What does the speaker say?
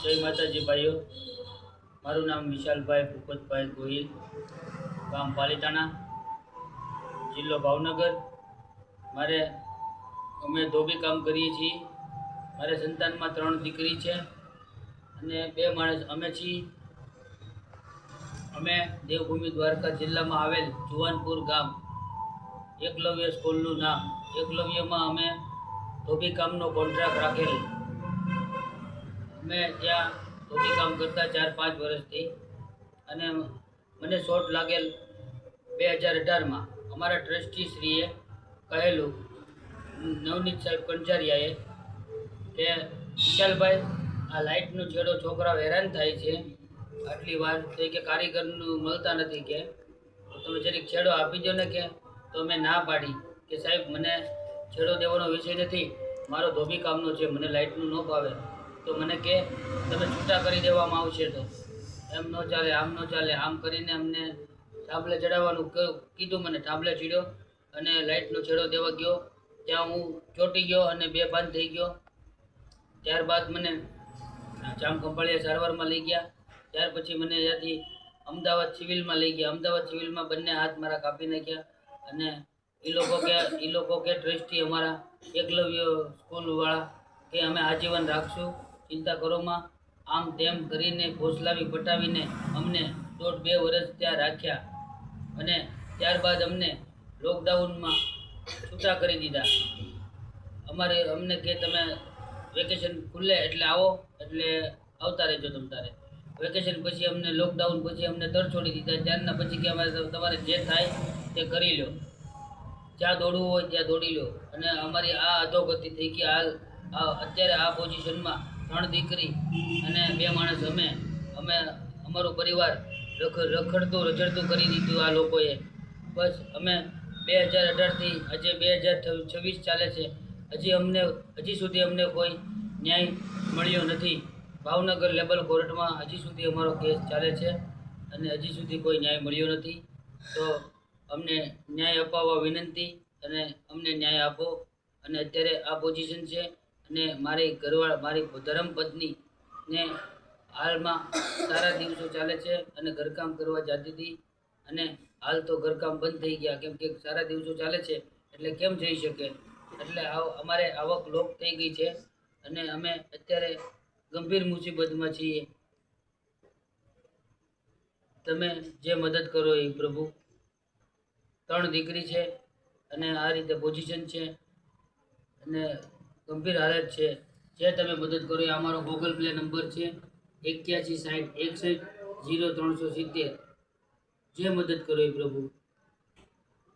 જય માતાજી ભાઈઓ, મારું નામ વિશાલભાઈ ભૂપતભાઈ ગોહિલ, ગામ પાલીતાણા, જિલ્લો ભાવનગર। અમે ધોબી કામ કરીએ છીએ। મારે સંતાનમાં 3 દીકરી છે અને 2 માણસ અમે છીએ। અમે દેવભૂમિ દ્વારકા જિલ્લામાં આવેલ જુવાનપુર ગામ, એકલવ્ય સ્કૂલનું નામ એકલવ્યમાં અમે ધોબી કામનો કોન્ટ્રાક્ટ રાખેલ। અમે ત્યાં ધોબી કામ કરતા 4-5 વર્ષથી અને મને શોટ લાગેલ 2018માં। અમારા ટ્રસ્ટીશ્રીએ કહેલું, નવનીત સાહેબ કંચારિયાએ, કે વિશાલભાઈ, આ લાઇટનો છેડો છોકરાઓ હેરાન થાય છે આટલી વાર, તો કે કારીગરનું મળતા નથી, કે તમે જરીક છેડો આપી દો ને। કે તો મેં ના પાડી કે સાહેબ, મને છેડો દેવાનો વિષય નથી, મારો ધોબી કામનો છે, મને લાઇટનું ન ભાવે। તો મને કે તમે છૂટા કરી દેવામાં આવશે, તો એમ ન ચાલે, આમ ન ચાલે, આમ કરીને અમને ટાંબલે ચડાવવાનું કીધું। મને ટાંબલે ચડ્યો અને લાઇટનો છેડો દેવા ગયો, ત્યાં હું ચોંટી ગયો અને બેભાન થઈ ગયો। ત્યારબાદ મને જામખંભાળિયા સારવારમાં લઈ ગયા। ત્યાર પછી મને ત્યાંથી અમદાવાદ સિવિલમાં લઈ ગયા। અમદાવાદ સિવિલમાં બંને હાથ મારા કાપી નાખ્યા અને એ લોકો કે ટ્રસ્ટી અમારા એકલવ્ય સ્કૂલવાળા કે અમે આજીવન રાખશું, ચિંતા કરોમાં, આમ તેમ કરીને ફોસલાવી પટાવીને અમને 1.5-2 વર્ષ ત્યાં રાખ્યા અને ત્યારબાદ અમને લોકડાઉનમાં છૂટા કરી દીધા। અમને કે તમે વેકેશન ખુલ્લે એટલે આવો, એટલે આવતા રહેજો તમ તારે। વેકેશન પછી અમને લોકડાઉન પછી અમને તરછોડી દીધા। ત્યારના પછી કે તમારે જે થાય તે કરી લો, જ્યાં દોડવું હોય ત્યાં દોડી લો। અને અમારી આ અધોગતિ થઈ ગઈ। હાલ અત્યારે આ પોઝિશનમાં 3 દીકરી અને 2 માણસ અમે અમારું પરિવાર રખડતું રઝળતું કરી દીધું આ લોકોએ। બસ અમે 2018થી આજે 2026 ચાલે છે, હજી સુધી અમને કોઈ ન્યાય મળ્યો નથી। ભાવનગર લેબલ કોર્ટમાં હજી સુધી અમારો કેસ ચાલે છે અને હજી સુધી કોઈ ન્યાય મળ્યો નથી। તો અમને ન્યાય અપાવવા વિનંતી અને અમને ન્યાય આપો। અને અત્યારે આ પોઝિશન છે અને મારી ધર્મપત્નીને હાલમાં સારા દિવસો ચાલે છે અને ઘરકામ કરવા જતી હતી, અને હાલ તો ઘરકામ બંધ થઈ ગયા, કેમ કે સારા દિવસો ચાલે છે એટલે કેમ જઈ શકે, એટલે અમારે આવક લોપ થઈ ગઈ છે અને અમે અત્યારે ગંભીર મુસીબતમાં છીએ। તમે જે મદદ કરો એ પ્રભુ। 3 દીકરી છે અને આ રીતે પોઝિશન છે અને ગંભીર હાલત છે। જે તમે મદદ કરો એ અમારો ગૂગલ પ્લે નંબર છે 816061 0370। જે મદદ કરો એ પ્રભુ।